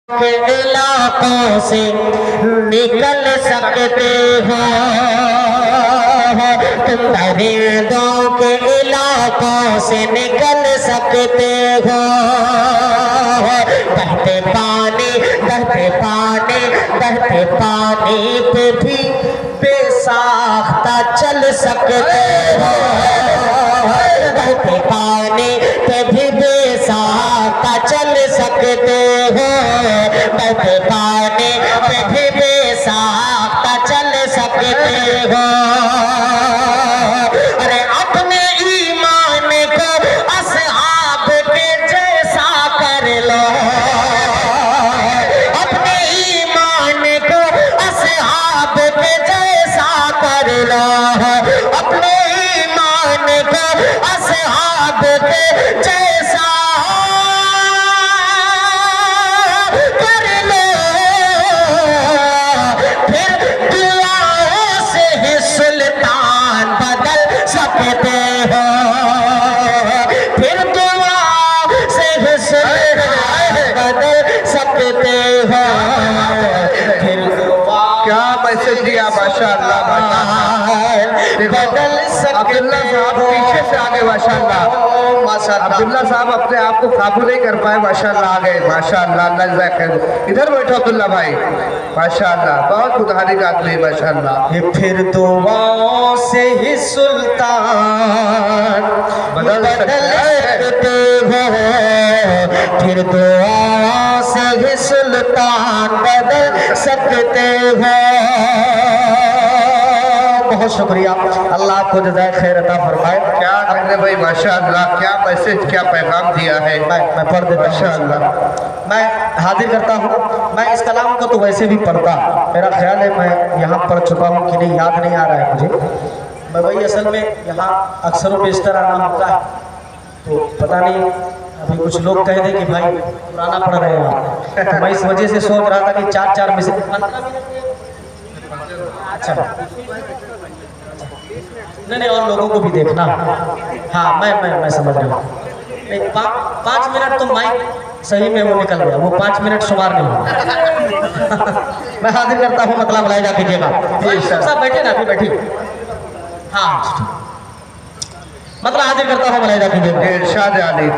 के इलाकों से निकल सकते हो, तुम परिंदों के इलाकों से निकल सकते हो। बहते पानी बहते पानी बहते पानी पे भी बेसाख्ता चल सकते हो। बहते पानी पे भी बेसाख्ता चल सकते हो। बहते पानी पे भी बेसाख्ता चल सकते हो। अरे अपने ईमान को असहाब के जैसा कर लो, अपने ईमान को असहाब के जैसा कर लो, अपने ईमान को असहाब के जैसा कर लो। फिर दुआओं से ही सुल्तान बदल सकते हो। फिर दुआओं से ही सुल्तान बदल सकते हो। फिर क्या मैसेज दिया, माशाअल्लाह बदल सकते हो। पीछे से आगे माशाअल्लाह अब्दुल्ला साहब अपने आप को काबू नहीं कर पाए, माशाअल्लाह आ गए, माशाअल्लाह अल्लाह खैर। इधर बैठो अब्दुल्ला भाई, माशाअल्लाह बहुत मुतहरिक आदमी, माशाअल्लाह। फिर दुआओं से ही सुल्तान बदल सकते हो। फिर दुआओं से ही सुल्तान बदल सकते हो। बहुत शुक्रिया, अल्लाह आपको जज़ाए खैर अता फरमाए। क्या कहने भाई, माशाअल्लाह क्या मैसेज, क्या पैगाम दिया है। मैं पढ़ देता हूं, माशाअल्लाह। मैं हाजिर करता हूँ। मैं इस कलाम को तो वैसे भी पढ़ता, मेरा ख्याल है मैं यहाँ पढ़ चुका हूँ कि नहीं, याद नहीं आ रहा है मुझे। मैं वही असल में यहाँ अक्सर बेशतर आना होता है, तो पता नहीं अभी कुछ लोग कह दें कि भाई पुराना पढ़ रहे हैं आप, तो मैं इस वजह से सोच रहा था कि 4-4 मिनट 15 मिनट। अच्छा नहीं, और लोगों को भी देखना। हाँ मैं समझ रहा हूँ। 5 मिनट तो माइक सही में वो निकल गया, वो 5 मिनट शुमार नहीं हुआ। मैं हाजिर करता हूँ, मतलब लाया कीजिएगा। सब बैठे ना, अभी बैठी। हाँ मतलब हाजिर करता हूँ, मलाइजा कीजिएगा। इरशाद आली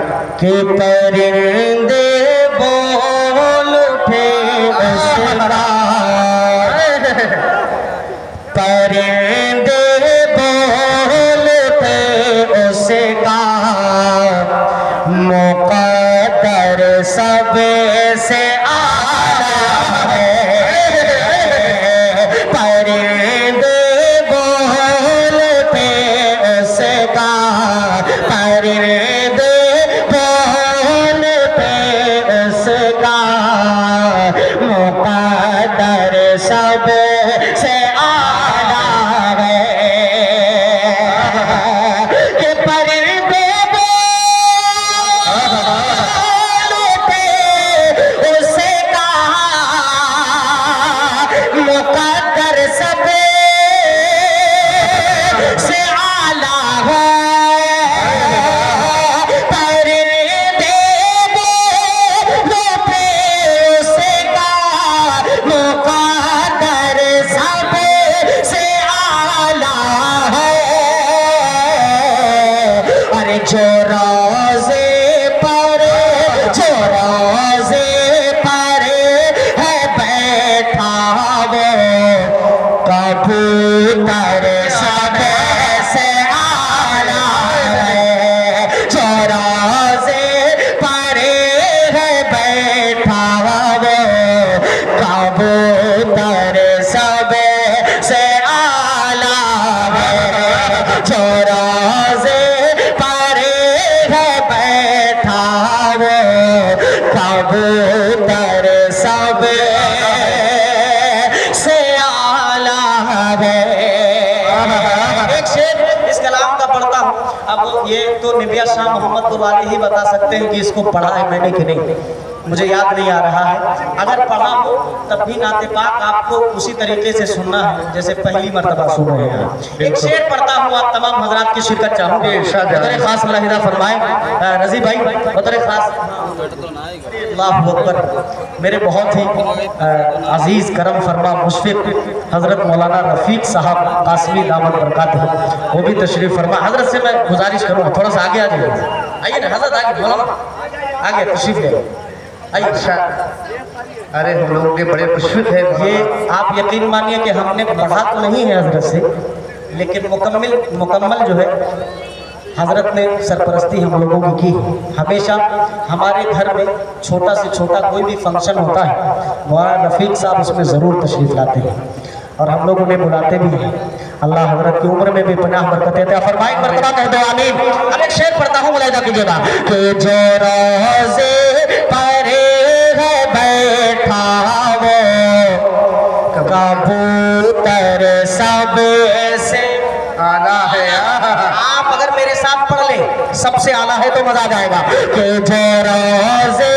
कि परिंदे बोल उठे परिंदे बोलते उसका मुक़द्दर सबसे आला है। परिंदे बोलते उसका, परिंदे बोलते उसका मुक़द्दर सबसे जो रोज़े पर है बैठा वो कबूतर सबसे आला है। जो रोज़े पर है बैठा वो कबूतर सबसे आला है। जो रोज़े कबूतर सब से आला है। एक शेर इस कलाम का पढ़ता हूँ। अब ये तो निबिया शाह मोहम्मद वाले ही बता सकते हैं कि इसको पढ़ा है मैंने कि नहीं। मुझे याद नहीं आ रहा है, अगर पढ़ा हो तब भी नाते पाक आपको उसी तरीके से सुनना है जैसे पहली मर्तबा सुन रहे हैं। एक शेर पढ़ता हूँ, आप तमाम हजरात की शिरकत चाहूँगी। बतौर खास मुलाहिदा फरमाए रजी भाई, बतौर खास। अल्लाहु अकबर। मेरे बहुत ही अजीज करम फरमा मुशफिक हजरत मौलाना रफीक साहब कासमी दामद बरकात है, वो भी तशरीफ फरमा। हजरत से मैं गुजारिश करूँगा थोड़ा सा आगे आ जाइए। आइए ना हजरत, आगे मौलाना आगे तशरीफ ले आइए। अरे हम लोग के बड़े मुशफिक है। ये आप यकीन मानिए कि हमने पढ़ा तो नहीं है हजरत से, लेकिन मुकम्मल जो है हजरत ने सरपरस्ती हम लोगों की की। हमेशा हमारे घर में छोटा से छोटा कोई भी फंक्शन होता है, मौलाना रफीक साहब उसमें ज़रूर तशरीफ़ लाते हैं और हम लोग उन्हें बुलाते भी हैं। अल्लाह हजरत की उम्र में भी पनाह बरकत देता है। फरमाए मर्तबा कह दो आमीन। अब एक शेर पढ़ता हूँ, मुलाहिदा कीजिएगा कि जो रोज़े परे है बैठा वो कबूतर सब से आला है। आप अगर मेरे साथ पढ़ ले सबसे आला है तो मजा आ जाएगा कि जो रोज़े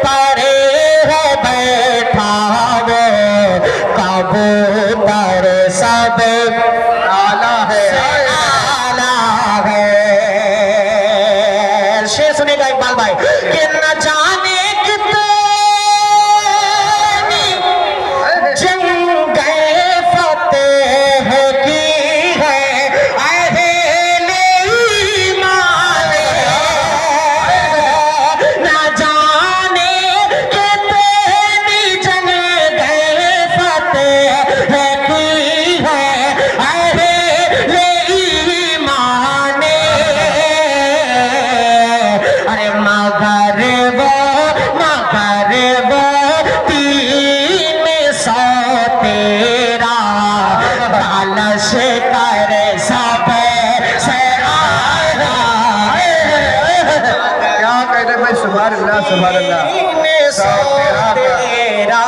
परे है बैठा वो कबूतर सब आला है। आला है। शेर सुनेगा इकबाल भाई कि न जाने कितनी जंग फतेह की है अहले ईमान। न जाने कितनी जंग फतेह की है अहले ईमान। अरे मगर वो तीन सौ तेरा लालच कर सब से आया। क्या कह रहे भाई, सुभान अल्लाह सुभान अल्लाह। तीन सौ तेरा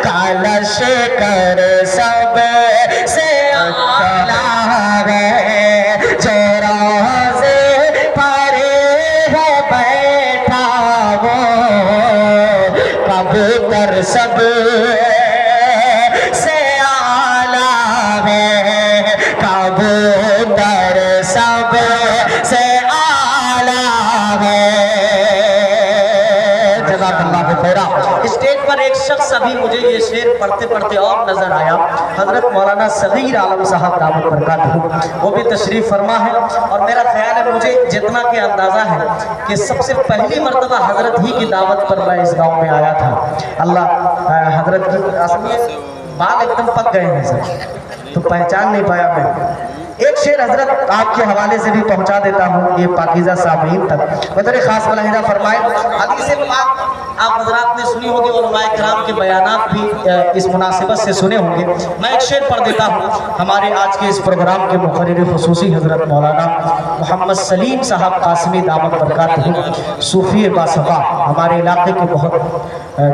कालश कर सब से आला है। जो रोज़े परे है बैठा वो कबूतर सब से आला है। कबूतर सब से आला है। जज़ाकल्लाहु खैरा। स्टेज पर एक शख्स अभी मुझे ये शेर पढ़ते पढ़ते और नजर आया, हजरत मौलाना सगीर आलम साहब दामद बरकातहू, वो भी तशरीफ फरमा है। और मेरा ख्याल है, मुझे जितना के अंदाज़ा है कि सबसे पहली मर्तबा हजरत ही की दावत पर मैं इस गांव में आया था। अल्लाह हजरत की असलियत बाल एकदम पक गए हैं सर, तो पहचान नहीं पाया मैं। एक शेर हजरत आपके हवाले से भी पहुंचा देता हूँ ये पाकीज़ा सामीन तक। बतौर खास मुलाहिदा फरमाए, हदीस पाक आप हजरात ने सुनी होगी, उलमाए किराम के बयानात भी इस मुनासिबत से सुने होंगे। मैं एक शेर पढ़ देता हूँ। हमारे आज के इस प्रोग्राम के मुखर्रिर खुसूसी हजरत मौलाना मोहम्मद सलीम साहब कासमी दामद बरकातहू सूफी बासफा, हमारे इलाके के बहुत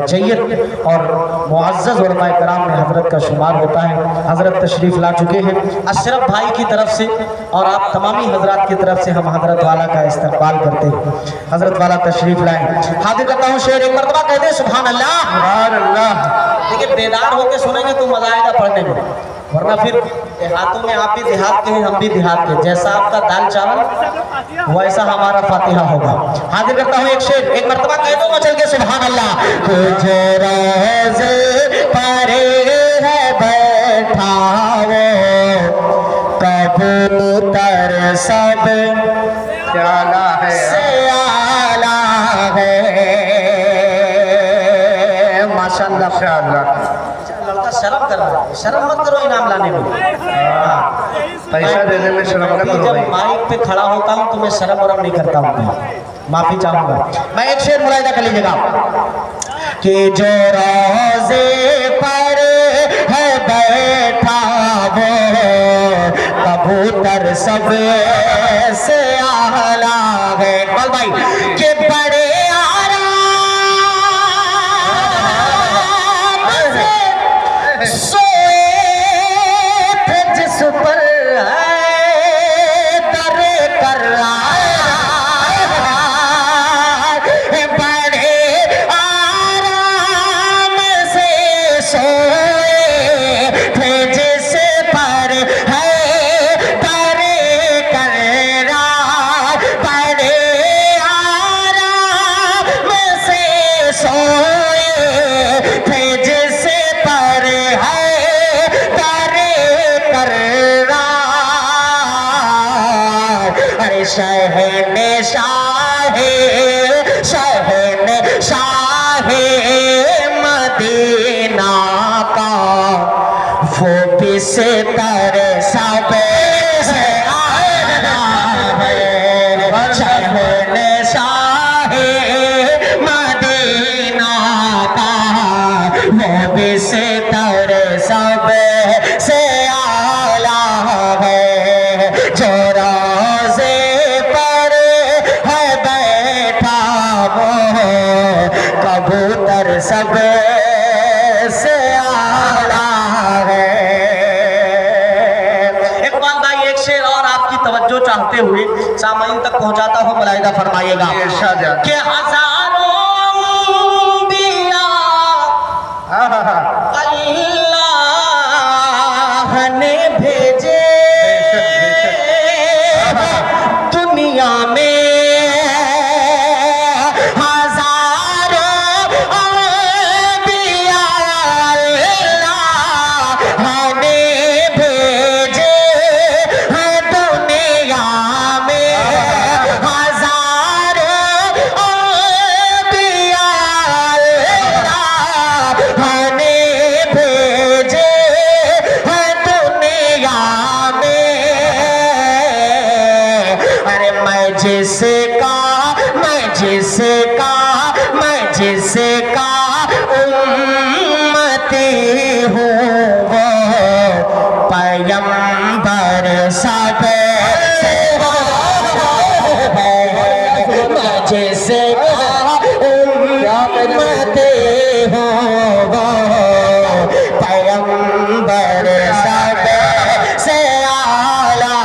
जय्यद और मुअज़्ज़ज़ उलमाए किराम में हजरत का शुमार होता है। हजरत तशरीफ़ ला चुके हैं। अशरफ भाई की तरफ से और आप तमामी हजरात की तरफ से हम हजरत वाला का इस्तकबाल करते हैं। हजरत वाला तशरीफ लाए। हाजिर करता हूँ शेर, एक मरतबा कह दे सुभान अल्लाह सुभान अल्लाह। देखिए बेदार होकर सुनेंगे तो मजा आएगा पढ़ने में, वरना फिर देहातों में आप भी देहात के हैं, हम भी देहात के, जैसा आपका दाल चावल वैसा हमारा फातिहा होगा। हाजिर करता हूँ एक शेर, एक मरतबा कह दो मचल के सुभान अल्लाह। कुछ रोज़े परे है बैठा वो कबूतर सब आला है। से आला है। माशाअल्लाह माशाअल्लाह। लड़का शर्म कर रहा है, शर्म मत करो इनाम लाने में। पैसा देने में शर्म मत करो जब भाई। माइक पे खड़ा होता हूँ तो मैं शर्म वरम नहीं करता हूँ, माफी चाहूंगा। मैं एक शेर मुलाहिदा कर लीजिएगा कि जो रोज़े पर है बैठा वो कबूतर सब से आला है। बोल भाई कि बड़े सोए थे जिस पर है दर कर बड़े से तारे साबे से आला है शहने शाहे मदीना का वो भी से तारे साबे से आला है जो रोज़े पर है बैठा वो कबूतर सब से आला है। इकबाल भाई एक शेर और आपकी तवज्जो चाहते हुए सामाइन तक पहुंचाता हूं, मुलाहिदा फरमाइएगा कि हजारों अंबिया अल्लाह ने भेजे दुनिया में जिसका उम्मती हूँ वो पैगंबर सब जिसका उम्मती हूँ वो पैगंबर सब से आला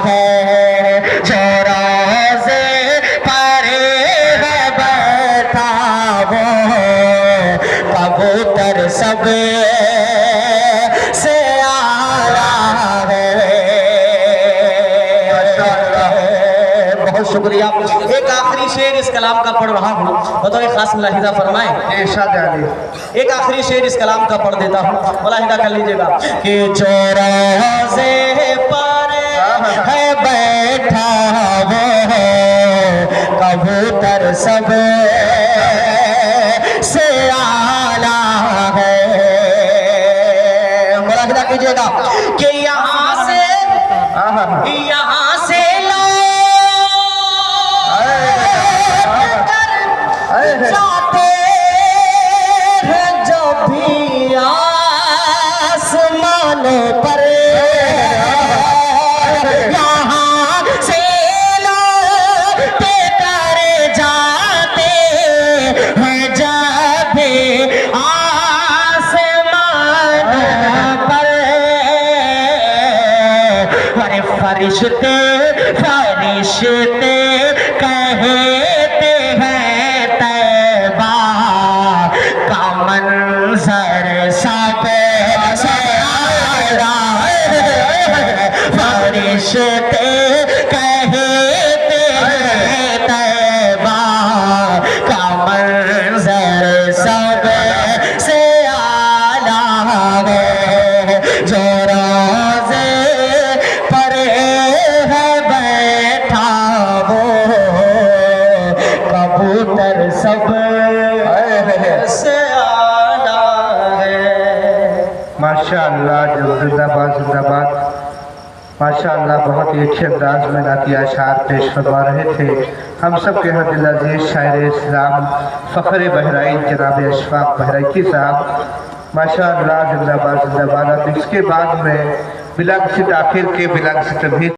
है जो रोज़े पर है बैठा वो कबूतर सब से आला है। बहुत शुक्रिया। एक आखिरी शेर इस कलाम का पढ़ रहा हूँ, बताओ खास मुलाहिदा फरमाए। एक आखिरी शेर इस कलाम का पढ़ देता हूँ, मुलाहिदा कर लीजिएगा कि जो रोज़े पर है बैठा वो कबूतर सब से आला है। मुलाहिदा कीजिएगा कि यहाँ से जाते हैं जब भी आसमानों पर यहाँ से लौटे कर जाते हैं जब भी आसमानों पर अरे फरिश्ते कहते हैं तैबा का मंजर सब से आला है। फरिश्ते कहते हैं तैबा का मंजर सब से आला है जो रोज़े पर है बैठा वो कबूतर सब से आला है। माशाअल्लाह, जिंदाबाद जिंदाबाद। माशाअल्लाह, बहुत ही अच्छे अंदाज में नाती अशार पेश फरमा रहे थे हम सब के यहाँ दिल अजीज शायर इस्लाम फ़ख्र बहराइन जनाब अशफाक बहराइची साहब। माशाअल्लाह, जिंदाबाद जिंदाबाद। अब इसके बाद में बिलंग से आखिर के बिलंग से तभी